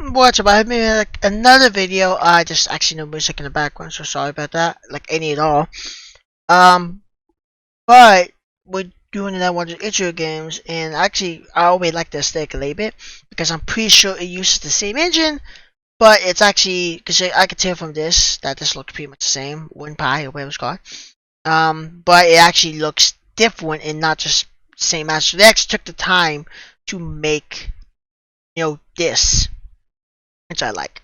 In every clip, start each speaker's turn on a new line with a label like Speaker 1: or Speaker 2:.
Speaker 1: What's up? I made like another video. I just actually no music in the background, so sorry about that. Like any at all. Um, but we're doing another one of the intro games, and actually I always like the aesthetic a little bit because I'm pretty sure it uses the same engine, but it's actually because I can tell from this that this looks pretty much the same. Wind Pie or whatever it's called. But it actually looks different and not just same as. So they actually took the time to make this. Which I like.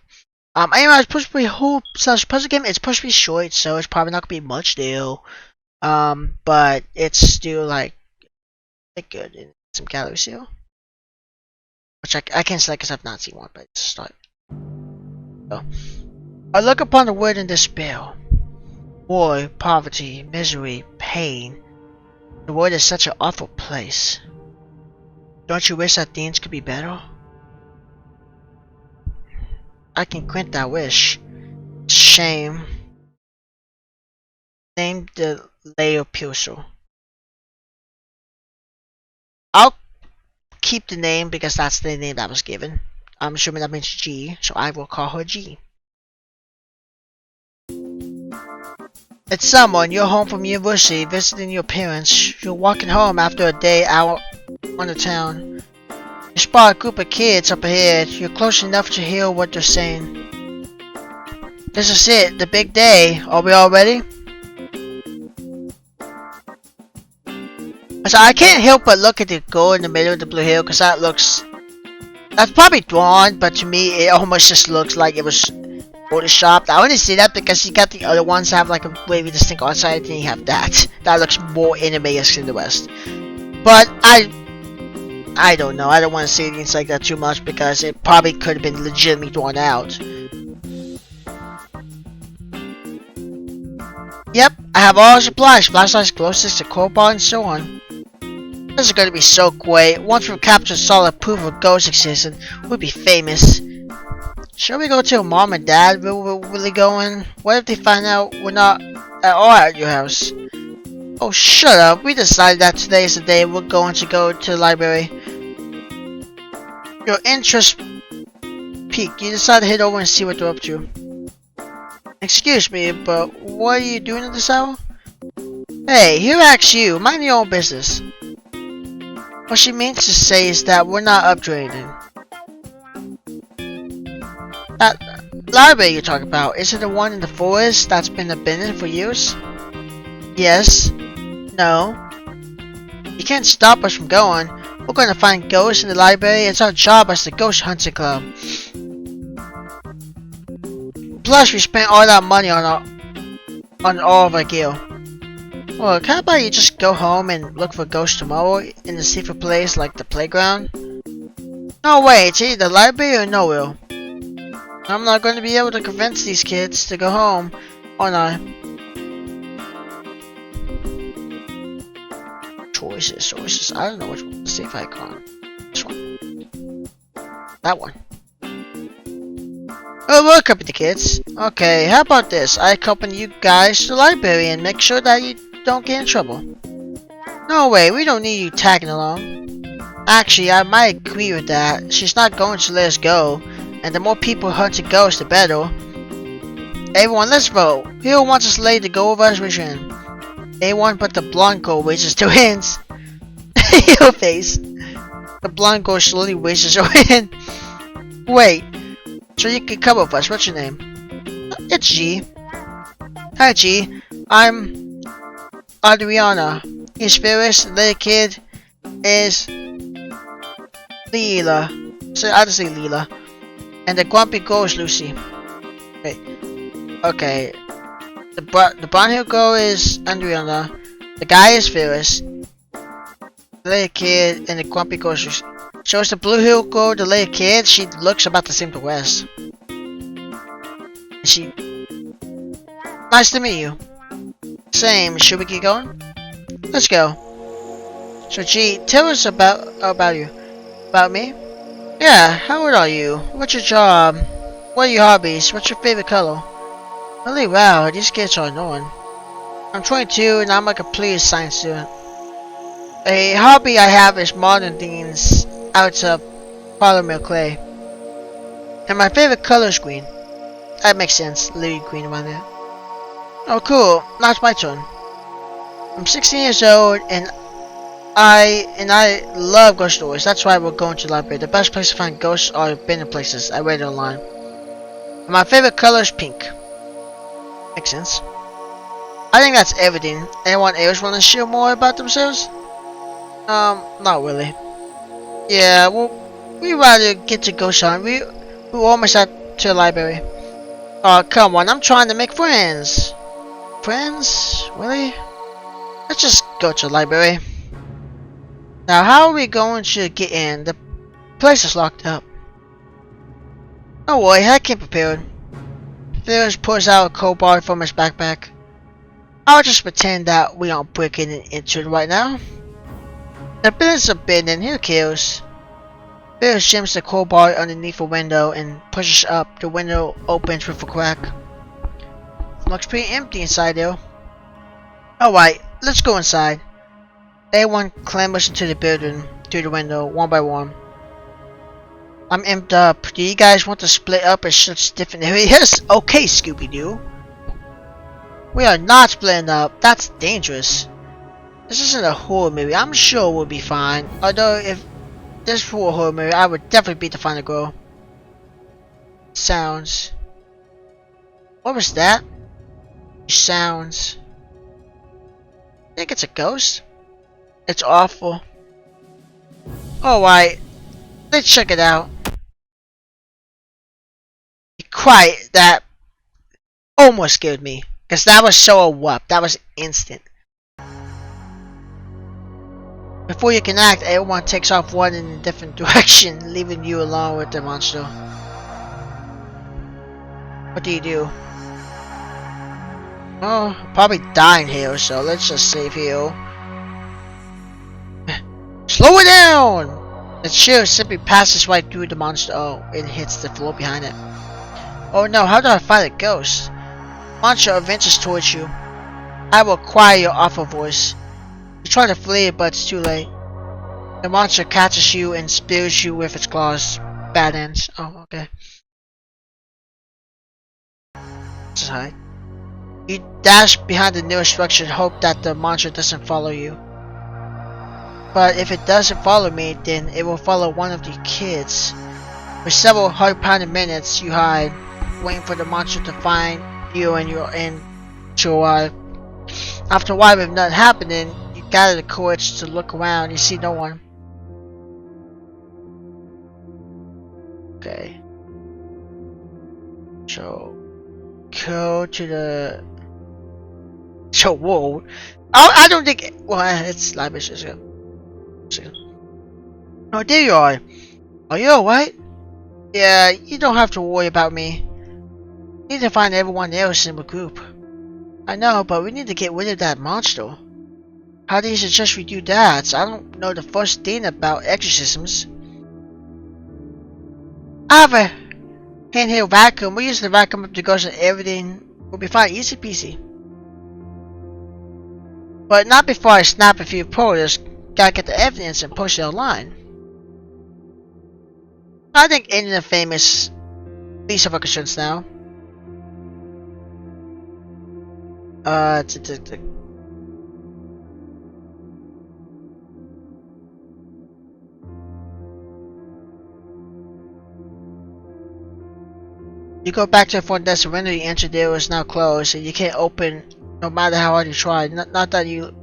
Speaker 1: Anyway, it's supposed to be a whole slash puzzle game. It's supposed to be short, so it's probably not gonna be much still. But it's still like good in some galleries here, which I can't select because I've not seen one. But it's a start. So, I look upon the world in despair, war, poverty, misery, pain. The world is such an awful place. Don't you wish that things could be better? I can grant that wish. Shame. Name the layer Puso. I'll keep the name because that's the name that was given. I'm assuming that means G, so I will call her G. It's someone, you're home from university, visiting your parents. You're walking home after a day out on the town. You spot a group of kids up ahead. You're close enough to hear what they're saying. This is it, the big day. Are we all ready? So I can't help but look at the girl in the middle of the blue hill because that's probably drawn, but to me it almost just looks like it was photoshopped. I only see that because you got the other ones that have like a very distinct art side, and you have that. That looks more anime-esque than the rest. But I don't know. I don't want to say things like that too much because it probably could have been legitimately drawn out. Yep, I have all supplies, flashlights, glow sticks, a crowbar, and so on. This is going to be so great. Once we've captured solid proof of ghost existence, we'll be famous. Shall we go tell mom and dad where we're really going? What if they find out we're not at all at your house? Oh, shut up. We decided that today is the day we're going to go to the library. Your interest peaked. You decide to head over and see what they're up to. Excuse me, but what are you doing at this hour? Hey, who asked you? Mind your own business. What she means to say is that we're not upgrading. That library you're talking about, is it the one in the forest that's been abandoned for years? Yes. No. You can't stop us from going. We're going to find ghosts in the library. It's our job as the Ghost Hunting Club. Plus, we spent all that money on all of our gear. Look, how about you just go home and look for ghosts tomorrow in a safer place like the playground? No way, it's either the library or nowhere. I'm not going to be able to convince these kids to go home, aren't I? Choices. I don't know which one. The safe icon. This one. That one. Oh, we'll accompany the kids. Okay, how about this? I accompany you guys to the library and make sure that you don't get in trouble. No way, we don't need you tagging along. Actually, I might agree with that. She's not going to let us go, and the more people hunting ghosts, the better. Everyone, let's vote. Who wants us lady to go over as vision? Anyone but the blonde girl raises their hands. Your face. The blonde girl slowly raises her hand. Wait. So you can come with us. What's your name? It's G. Hi G. I'm Adriana. His Ferris, the little kid, is Leela. So I'll just say Leela. And the grumpy girl is Lucy. Wait. Okay. The brown hair girl is Adriana. The guy is Ferris. The little kid and the grumpy girl is Lucy. So it's the blue hair girl, the little kid. She looks about the same to Wes. She. Nice to meet you. Same. Should we get going? Let's go. So G, tell us about you. About me? Yeah. How old are you? What's your job? What are your hobbies? What's your favorite color? Really? Wow. These kids are annoying. I'm 22 and I'm a complete science student. A hobby I have is modern things out of polymer clay. And my favorite color is green. That makes sense. Lily green around there. Oh, cool. Now it's my turn. I'm 16 years old, and I love ghost stories. That's why we're going to the library. The best place to find ghosts are abandoned places. I read it online. And my favorite color is pink. Makes sense. I think that's everything. Anyone else want to share more about themselves? Not really. Yeah, well, we rather get to ghost hunt. We're almost at to the library. Oh, come on. I'm trying to make friends. Friends? Really? Let's just go to the library. Now, how are we going to get in? The place is locked up. Oh boy, I came prepared. Ferris pulls out a crowbar from his backpack. I'll just pretend that we aren't breaking into it right now. The building's abandoned, who cares? Ferris jams the crowbar underneath a window and pushes up. The window opens with a crack. Looks pretty empty inside though. Alright, let's go inside. Everyone clambers into the building through the window, one by one. I'm amped up. Do you guys want to split up in such different areas? Okay, Scooby-Doo. We are not splitting up. That's dangerous. This isn't a horror movie. I'm sure we'll be fine. Although, if this were a horror movie, I would definitely be the final girl. Sounds. What was that? Sounds. Think it's a ghost? It's awful. Alright. Let's check it out. Be quiet. That almost scared me. Because that was so abrupt. That was instant. Before you can act, everyone takes off running in a different direction, leaving you alone with the monster. What do you do? Oh, probably dying here, so let's just save here. Slow it down! The chair simply passes right through the monster. Oh, it hits the floor behind it. Oh no, how do I fight a ghost? Monster advances towards you. I will acquire your awful voice. You try to flee, but it's too late. The monster catches you and spears you with its claws. Bad ends. Oh, okay. Just hide. You dash behind the nearest structure and hope that the monster doesn't follow you. But if it doesn't follow me, then it will follow one of the kids. For several hard-pounded minutes, you hide, waiting for the monster to find you and to arrive. After a while, with nothing happening, you gather the courage to look around. You see no one. Okay. So, go to the. So, whoa. I don't think. Well, it's library. Oh, there you are. Are you alright? Yeah, you don't have to worry about me. You need to find everyone else in the group. I know, but we need to get rid of that monster. How do you suggest we do that? I don't know the first thing about exorcisms. I have a handheld vacuum. We use the vacuum up the ghost and everything will be fine. Easy peasy. But not before I snap a few photos. Gotta get the evidence and post it online. I think any of the famous least of our concerns now. You go back to the front desk. The window you entered there is now closed, and you can't open no matter how hard you try. Not that you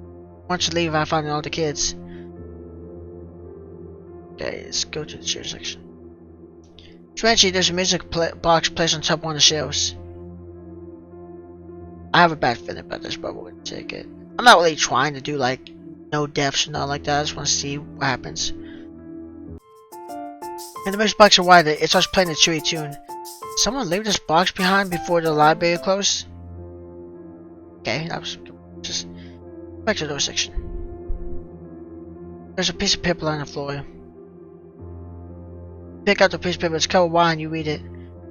Speaker 1: want to leave without finding all the kids. Okay, let's go to the chair section. Eventually, there's a music box placed on top of one of the shelves. I have a bad feeling about this, but we're gonna take it. I'm not really trying to do like no deaths and all like that. I just want to see what happens. And the music box are wider. It starts playing a cheery tune. Someone leave this box behind before the library closed? Okay, that was just back to the door section. There's a piece of paper on the floor. Pick out the piece of paper, it's covered wide, and you read it.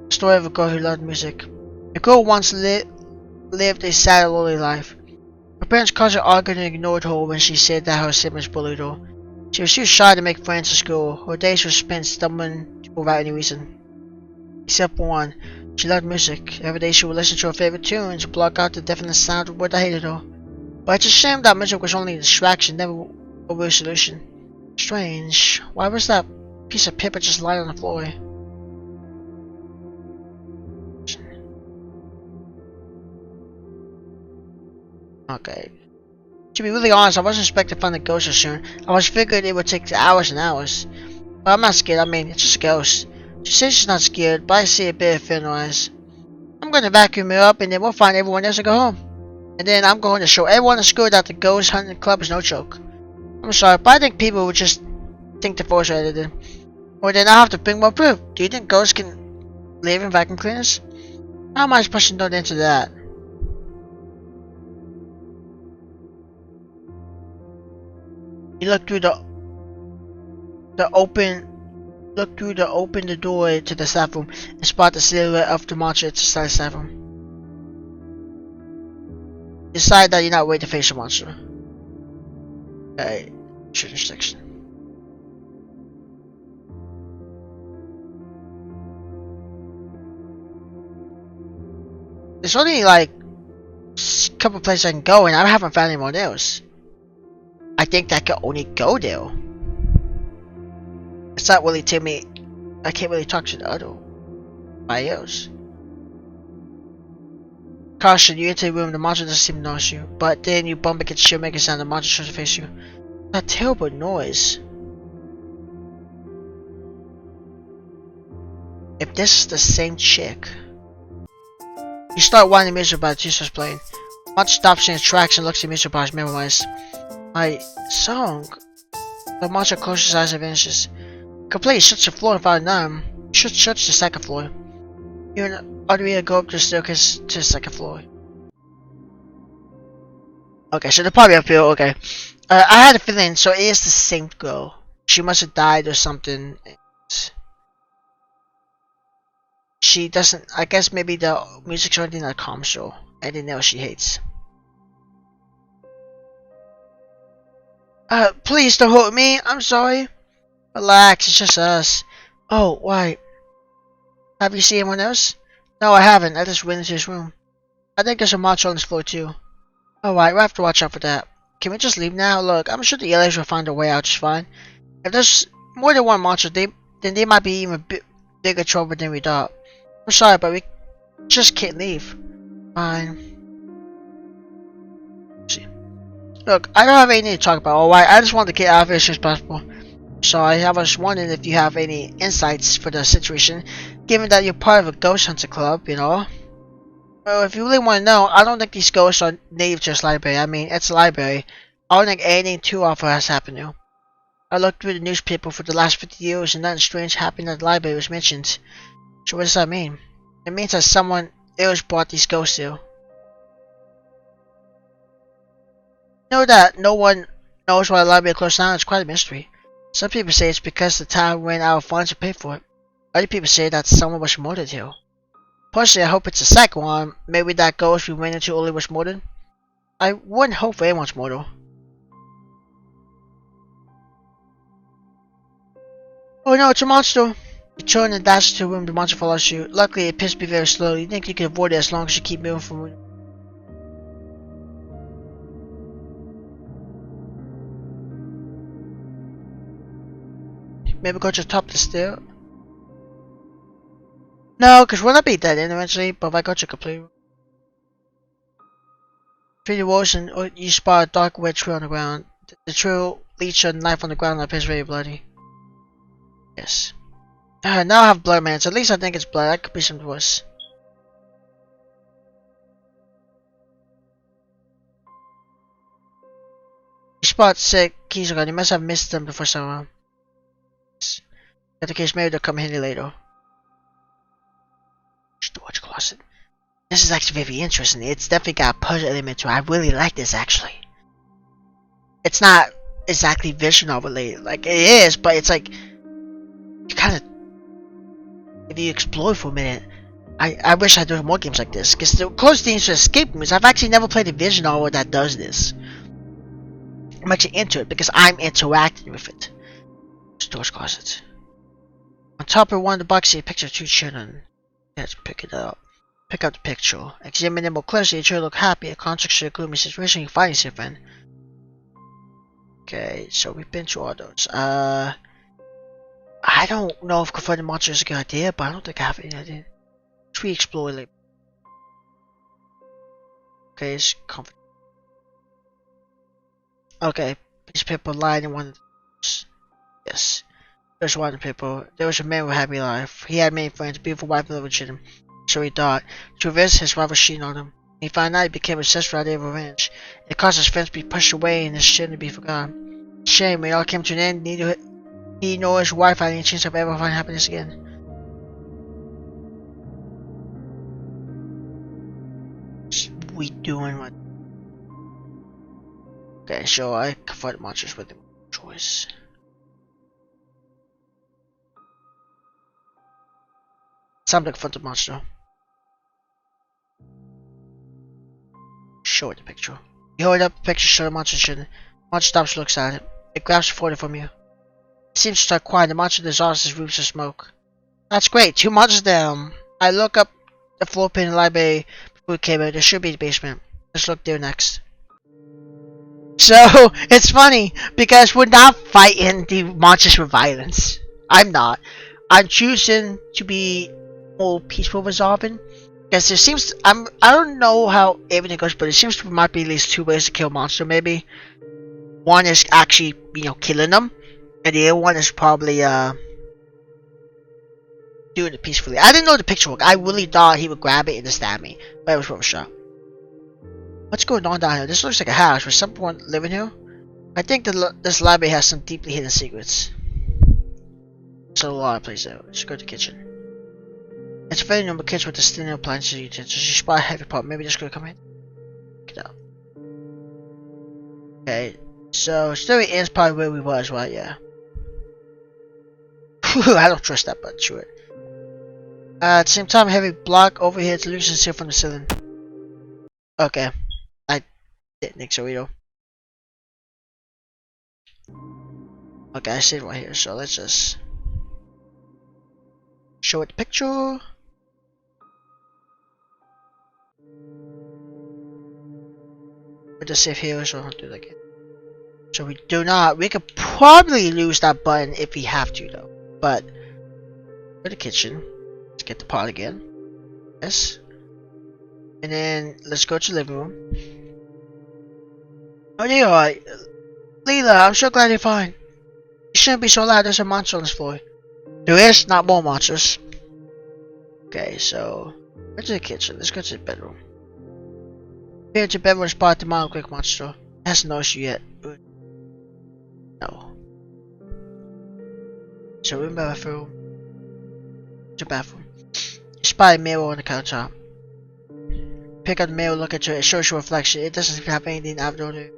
Speaker 1: The story of a girl who loved music. The girl once lived a sad and lonely life. Her parents constantly argued and ignored her when she said that her siblings bullied her. She was too shy to make friends at school. Her days were spent stumbling without any reason. except one. She loved music. Every day she would listen to her favorite tunes, block out the deafening sound of what I hated her. But it's a shame that music was only a distraction, never a real solution. Strange. Why was that piece of paper just lying on the floor? Okay. To be really honest, I wasn't expecting to find a ghost so soon. I was figured it would take hours and hours. But I'm not scared, I mean, it's just a ghost. She says she's not scared, but I see a bit of fear in her eyes. I'm gonna vacuum her up and then we'll find everyone else and go home. And then I'm going to show everyone in school that the ghost hunting club is no joke. I'm sorry, but I think people would just think the force edited it. Or then I'll have to bring more proof. Do you think ghosts can live in vacuum cleaners? How am I supposed to know the answer to that? You look through the door to the staff room and spot the silhouette of the monster inside the staff room. Decide that you're not ready to face the monster. Okay, change section. There's only like a couple places I can go and I haven't found anyone else. I think that I can only go there. It's not really tell me. I can't really talk to the other else. Caution, you enter the room, the monster doesn't seem to notice you. But then you bump against shield, making a sound, the monster tries to face you. That terrible noise. If this is the same chick. You start winding the music about the starts playing. The monster stops in its tracks and looks at the music box, memorized. My song. The monster closes his eyes and vanishes. Completely shuts the floor and found none. Shuts the second floor. You and Audrey go up the staircase to the second floor. Okay, so they're probably up here, okay. I had a feeling, so it is the same girl. She must have died or something. She doesn't, I guess maybe the music's already not calms her. And they know she hates. Please don't hurt me, I'm sorry. Relax, it's just us. Oh, why? Have you seen anyone else? No, I haven't. I just went into this room. I think there's a monster on this floor too. Alright, we'll have to watch out for that. Can we just leave now? Look, I'm sure the aliens will find a way out just fine. If there's more than one monster, then they might be even bigger trouble than we thought. I'm sorry, but we just can't leave. Fine. See. Look, I don't have anything to talk about, alright? I just want to get out of here as soon as possible. So I was wondering if you have any insights for the situation, given that you're part of a ghost hunter club, you know? Well, if you really want to know, I don't think these ghosts are native to this library. I mean, it's a library. I don't think anything too awful has happened to. I looked through the newspaper for the last 50 years and nothing strange happened at the library was mentioned. So what does that mean? It means that someone else brought these ghosts here. Know that no one knows why the library closed down. It's quite a mystery. Some people say it's because the town ran out of funds to pay for it. Other people say that someone was murdered here. Personally, I hope it's the second one. Maybe that ghost we ran into earlier was murdered. I wouldn't hope for anyone's murder. Oh no, it's a monster! You turn and dash to the room, the monster follows you. Luckily, it pissed me very slowly. You think you can avoid it as long as you keep moving from it. Maybe go to the top of the stair. No, because we'll not be dead end eventually, but if I go to complete room. Through the walls and you spot a dark red trail on the ground. The trail leads to a knife on the ground that appears very bloody. Yes. Now I have blood, man. So at least I think it's blood. That could be something worse. You spot sick keys around. You must have missed them before someone. In the case, maybe they'll come handy later. Storage closet. This is actually very interesting. It's definitely got a puzzle element to it. I really like this actually. It's not exactly visual related. Like it is, but it's like you kind of, if you explore for a minute. I wish I had more games like this because the closest things to escape rooms. I've actually never played a vision novel that does this. I'm actually into it because I'm interacting with it. Storage closet. On top of one of the boxes, a picture of two children. Let's pick it up. Pick up the picture. Examine it more closely. It should look happy. A context to a gloomy situation. You find yourself in. Okay, so we've been through all those. I don't know if confronting monsters is a good idea, but I don't think I have any idea. Let's re-explore later. Okay, it's comfort. Okay, piece of paper lying in one of the... Yes. There's one of the people. There was a man with a happy life. He had many friends, beautiful wife and little children. So he thought. To avenge his rival cheating on him. He found out he became obsessed with the idea of revenge. It caused his friends to be pushed away and his children to be forgotten. Shame, when it all came to an end, neither he nor his wife had any chance of ever finding happiness again. We doing what? Okay, so I confront monsters with the choice. Time to confront the monster. Show it the picture. You hold up the picture, show the monster chin. Monster stops, looks at it. It grabs the photo from you. It seems to start quiet. The monster dissolves his roots of smoke. That's great. 2 monsters down. I look up the floor plan in the library before we came out. There should be the basement. Let's look there next. So, it's funny because we're not fighting the monsters with violence. I'm not. I'm choosing to be more peaceful resolving. Because there seems I don't know how everything goes, but it seems there might be at least 2 ways to kill a monster. Maybe one is actually, killing them, and the other one is probably doing it peacefully. I didn't know the picture worked. I really thought he would grab it and stab me, but it was worth a shot. What's going on down here? This looks like a house. Was someone living here? I think this library has some deeply hidden secrets. There's a lot of places out. Let's go to the kitchen. It's a very normal kitchen with the standard appliances and utensils. You spot a heavy pot. Maybe just gonna come in. Get out. Okay, so story ends probably where we was, right? Yeah. I don't trust that, but sure. At the same time, a heavy block over here to loosen seal from the ceiling. Okay, I didn't think so either. Okay, I see it right here. So let's just show it the picture. With the safe here, so I'll do that again. So we do not. We could probably lose that button if we have to, though. But go to the kitchen. Let's get the pot again. Yes. And then let's go to the living room. Oh, you're alright. Leela, I'm so glad you're fine. You shouldn't be so loud. There's a monster on this floor. There is, not more monsters. Okay, so go to the kitchen. Let's go to the bedroom. Here to bedroom spot the mild quick monster. Hasn't noticed you yet. No. So room bathroom. To bathroom. You spot a mirror on the countertop. Pick up the mirror, look at it. It shows your reflection. It doesn't seem to have anything out of the ordinary.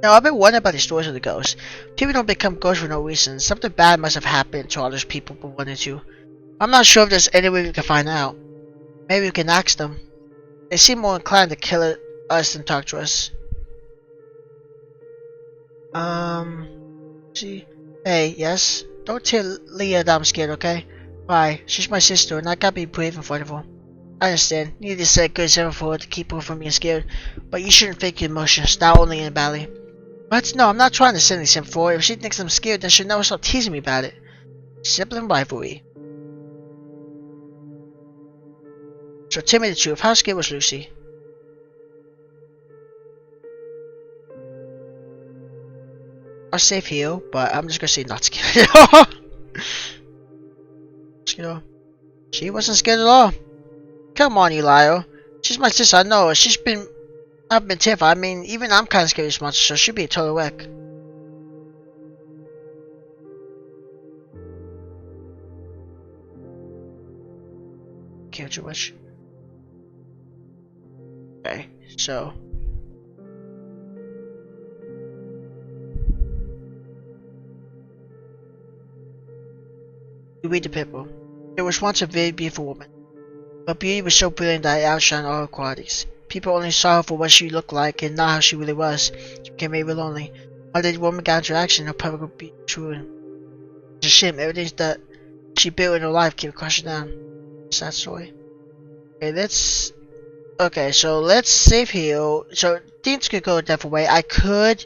Speaker 1: Now, I've been wondering about the stories of the ghosts. People don't become ghosts for no reason. Something bad must have happened to all those people who wanted to. I'm not sure if there's any way we can find out. Maybe we can ask them. They seem more inclined to kill us than talk to us. See? Hey, yes? Don't tell Leah that I'm scared, okay? Why? She's my sister and I gotta be brave in front of her. I understand. You need to set a good example for her to keep her from being scared. But you shouldn't fake your emotions, not only in battle. What? No, I'm not trying to set anything for her. If she thinks I'm scared, then she'll never stop teasing me about it. Sibling rivalry. So tell me the truth, how scared was Lucy? I'm safe here, but I'm just gonna say not scared at all. She wasn't scared at all. Come on, you liar. She's my sister, I know. I've been terrified. I mean, even I'm kinda scared of this monster, so she'll be a total wreck. Can't you wish? Okay, so you read the paper. There was once a very beautiful woman. Her beauty was so brilliant that it outshined all her qualities. People only saw her for what she looked like and not how she really was. She became very lonely. One day the woman got into action and her public would be ruined. It's a shame. Everything that she built in her life keep crashing down. Sad story. Okay, let's. Okay, so let's save here. So things could go a different way. I could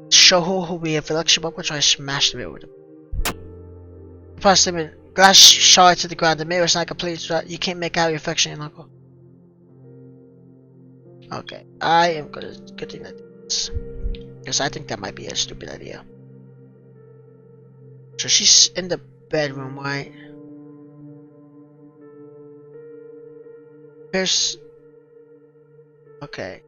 Speaker 1: show her who we have election, but I'm gonna try to smash the mirror with them. Plus, the glass shard to the ground. The mirror is not complete, so you can't make out your reflection in uncle. Okay, I am gonna good thing that this, because I think that might be a stupid idea. So she's in the bedroom, right? Here's okay.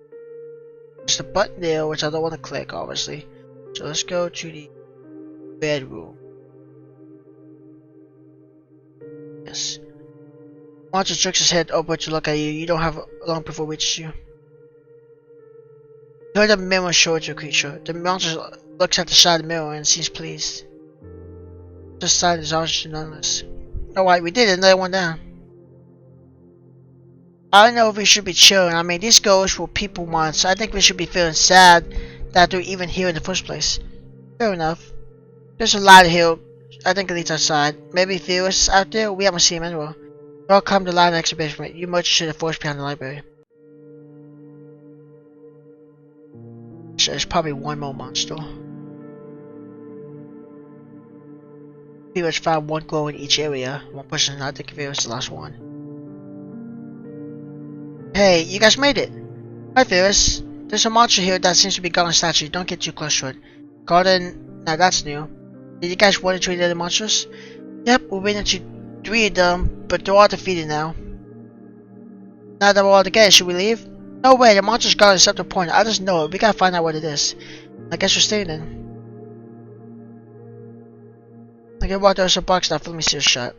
Speaker 1: There's the button there, which I don't want to click, obviously. So let's go to the bedroom. Yes. Monster jerks his head upward to look at you. You don't have long before it reaches you. You heard the mirror show it to a creature. The monster looks at the side of the mirror and seems pleased. This side is ours nonetheless. Alright, we did it. Another one down. I don't know if we should be chilling. I mean, these ghosts were people once, so I think we should be feeling sad that they're even here in the first place. Fair enough. There's a ladder here. I think it leads outside. Maybe viewers out there? We haven't seen him anywhere. Welcome to the ladder exhibition. You merged to the force behind the library. So there's probably one more monster. Viewers found one glow in each area. One person, I think Viewers is the last one. Hey, you guys made it! Hi Ferris. There's a monster here that seems to be Garden statue. Don't get too close to it. Garden, now that's new. Did you guys want to treat the other monsters? Yep, we ran into 3 of them, but they're all defeated now. Now that we're all together, should we leave? No way, the monster's garden is up to point. I just know it. We gotta find out what it is. I guess we're staying then. Okay, well, there's a box now. Let me see a shot.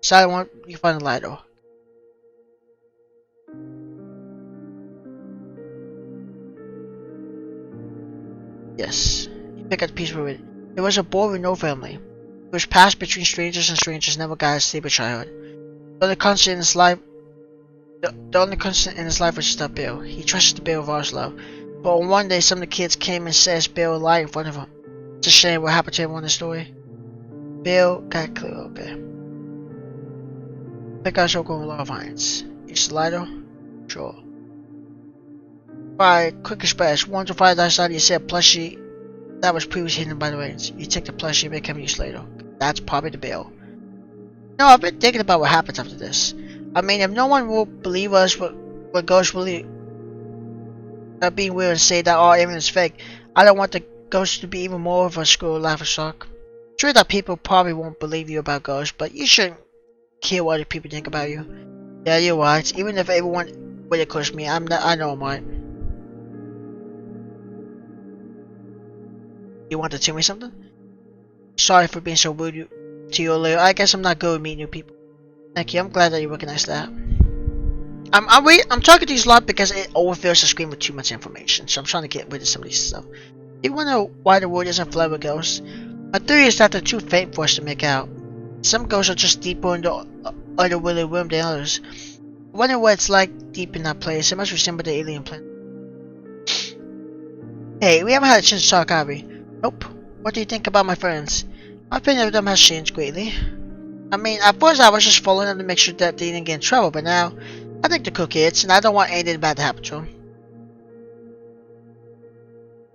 Speaker 1: Side one, you find the light door. Yes, you pick up the piece with it. There was a boy with no family. It was passed between strangers and strangers, never got a stable childhood. The only constant in his life was just that Bill. He trusted the Bill of ours love. But one day some of the kids came and said Bill lied in front of him. It's a shame what happened to him in the story. Bill got clear, okay. I think I shall go with Love Vines. Use the lighter? Sure. Alright, quick express. 1 to 5 dice out, you see a plushie that was previously hidden by the rains. You take the plushie and make him use later. That's probably the Bill. No, I've been thinking about what happens after this. I mean, if no one will believe us, what ghosts really being weird and say that all evidence is fake, I don't want the ghosts to be even more of a screw laugh or shock. Sure that people probably won't believe you about ghosts, but you shouldn't care what other people think about you. Yeah, you're right. Even if everyone ridicules me, I know I'm right. You want to tell me something? Sorry for being so rude to you earlier. I guess I'm not good at meeting new people. Thank you. I'm glad that you recognize that. I'm talking to you a lot because it overfills the screen with too much information. So I'm trying to get rid of some of these stuff. You wonder why the world isn't flooded with ghosts? My theory is that they're too faint for us to make out. Some ghosts are just deeper in the otherworldly room than others. I wonder what it's like deep in that place. It must resemble the alien planet. Hey, we haven't had a chance to talk, have we? Nope. What do you think about my friends? My opinion of them has changed greatly. I mean, at first I was just following them to make sure that they didn't get in trouble, but now I think they're cool kids, and I don't want anything bad to happen to them.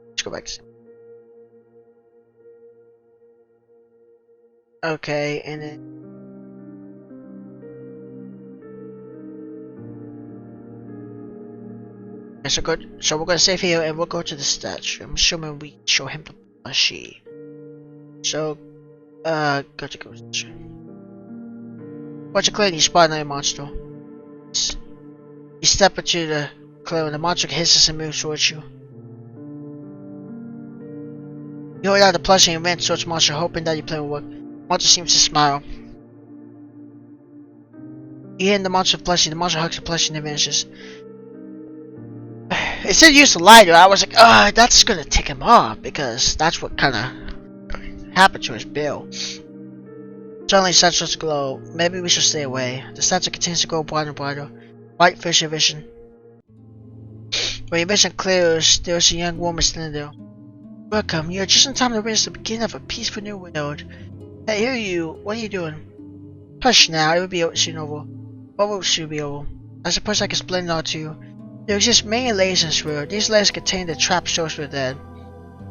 Speaker 1: Let's go back to okay, and then so good. So we're gonna save here, and we'll go to the statue. I'm assuming we show him the plushie. So, go to ghost statue. Watch a clear and you spot another monster. You step into the clear and the monster hisses and moves towards you. You hold out the plushie and run towards the monster, hoping that your plan will work. The monster seems to smile. You hand the monster plushie, the monster hugs the plushie and then vanishes. It said use the lighter. I was like, that's gonna tick him off because that's what kinda happened to his bill. Suddenly, the statue starts to glow. Maybe we should stay away. The statue continues to grow brighter and brighter. White fills your vision. When your vision clears, there's a young woman standing there. Welcome. You're just in time to witness the beginning of a peaceful new world. Hey, here you. What are you doing? Hush now. It will be soon over. What will soon be over? I suppose I can explain it all to you. There exist many layers in this world. These layers contain the trap souls for the dead.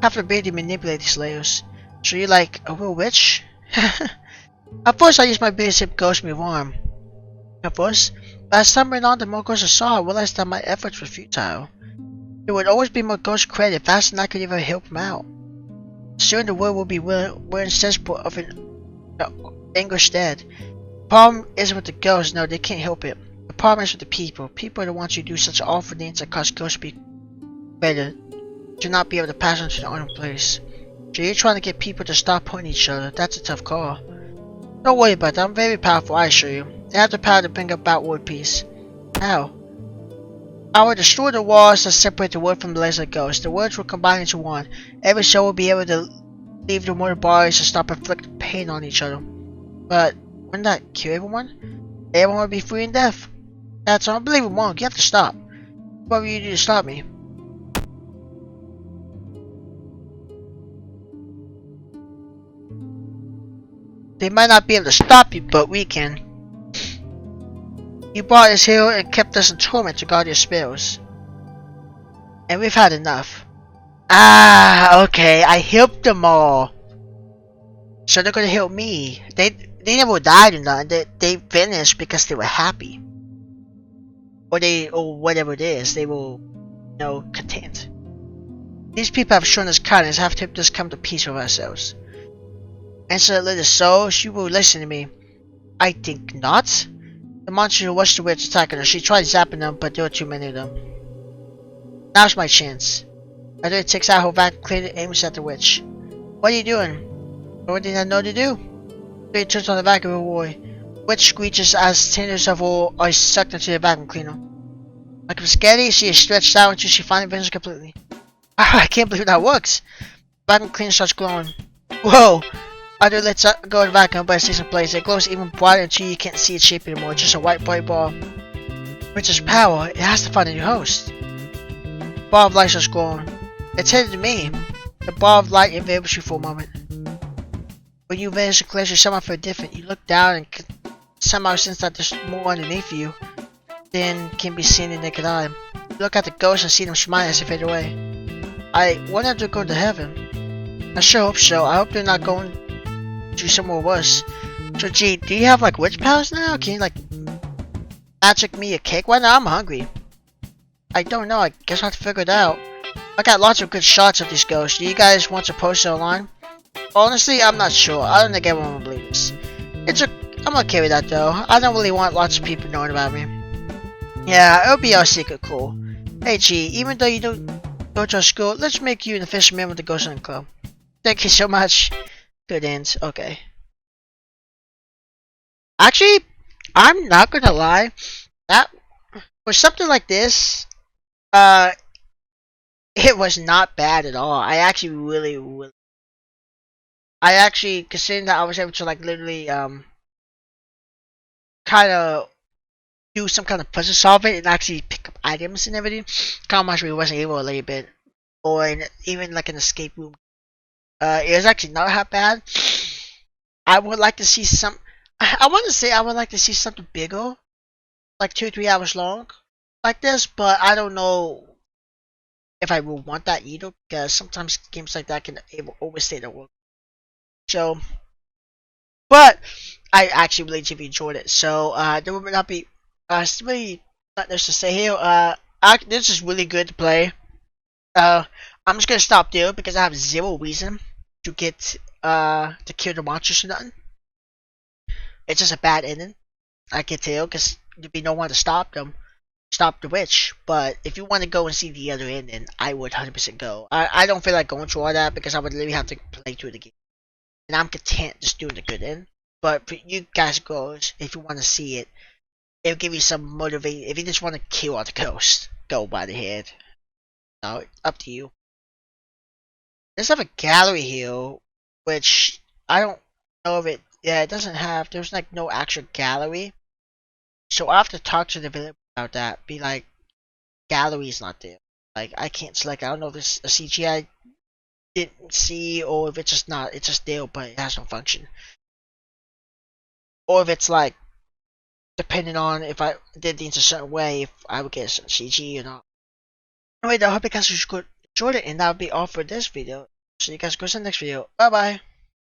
Speaker 1: Have the ability to manipulate these layers. So you're like a real witch? At first I used my ability to help ghosts move on. At first, but as time went on, the more ghosts I saw, I realized that my efforts were futile. There would always be more ghosts created faster than I could even help them out. Soon the world will be wearing sensible of an English dead. The problem isn't with the ghosts, no, they can't help it. The problem is with the people. People are the ones who do such awful things that cause ghosts to be created, to not be able to pass on to the other place. So you're trying to get people to stop pointing each other. That's a tough call. Don't worry about that, I'm very powerful, I assure you. I have the power to bring about world peace. How? I will destroy the walls that separate the world from the layers of ghosts. The worlds will combine into one. Every soul will be able to leave the mortal bodies and stop inflicting pain on each other. But wouldn't that kill everyone? Everyone would be free in death. That's unbelievable, Monk. You have to stop. What will you do to stop me? They might not be able to stop you, but we can. You brought us here and kept us in torment to guard your spells. And we've had enough. Ah, okay, I helped them all. So they're gonna help me. They never died or nothing. They finished because they were happy. Or whatever it is, they were, content. These people have shown us kindness, have helped us come to peace with ourselves. And so little souls, you will listen to me. I think not. The monster who watched the witch attacking her, she tried zapping them, but there were too many of them. Now's my chance. After it takes out her vacuum cleaner and aims at the witch. What are you doing? What did I know to do? He turns on the vacuum boy. Witch screeches as tenders of oil are sucked into the vacuum cleaner. Like a spaghetti, she is stretched out until she finally finishes completely. I can't believe that works. The vacuum cleaner starts glowing. Whoa! Other lets go of the vacuum, but it stays in place. It glows even brighter until you can't see its shape anymore. It's just a white bright ball. With its power, it has to find a new host. The ball of light starts glowing. It's headed to me. The ball of light envelops you for a moment. When you vanish, the cleanse you somehow feel different. You look down and somehow sense that there's more underneath you than can be seen in the naked eye. You look at the ghost and see them smile as they fade away. I want them to go to heaven. I sure hope so. I hope they're not going to somewhere worse. So gee, do you have like witch powers now? Can you like magic me a cake right now? I'm hungry. I don't know, I guess I'll have to figure it out. I got lots of good shots of these ghosts. Do you guys want to post it online? Honestly, I'm not sure. I don't think everyone will believe this. I'm okay with that though. I don't really want lots of people knowing about me. Yeah, it'll be our secret cool. Hey G, even though you don't go to our school, let's make you an official member of the Ghost Hunting Club. Thank you so much. Good ends. Okay. Actually, I'm not gonna lie. That for something like this, it was not bad at all. I actually really, I actually, considering that I was able to like literally kind of do some kind of puzzle solving and actually pick up items and everything. Kind of much we wasn't able a little bit, or even like an escape room. It was actually not that bad. I would like to see some. I want to say I would like to see something bigger, like 2-3 hours long, like this. But I don't know if I will want that either, because sometimes games like that can overstay their work. So, but I actually really deeply enjoyed it. So there will not be it's really not much to say here. This is really good to play. I'm just gonna stop there because I have zero reason to get to kill the monsters or nothing. It's just a bad ending. I can tell because there'd be no one to stop them, stop the witch. But if you want to go and see the other ending, I would 100% go. I don't feel like going through all that because I would literally have to play through the game, and I'm content just doing the good end. But for you guys girls, if you want to see it, it'll give you some motivation. If you just want to kill all the ghosts, go by the head. No, up to you. Let's have a gallery here, which I don't know if it. Yeah, it doesn't have. There's like no actual gallery, so I have to talk to the developer about that. Be like, gallery's not there. Like I can't select. I don't know if there's a CGI didn't see, or if it's just not, it's just there, but it has no function. Or if it's like, depending on if I did things a certain way, if I would get a certain CG or not. Anyway, I hope you guys enjoyed it, and that would be all for this video. So you guys go to the next video. Bye bye.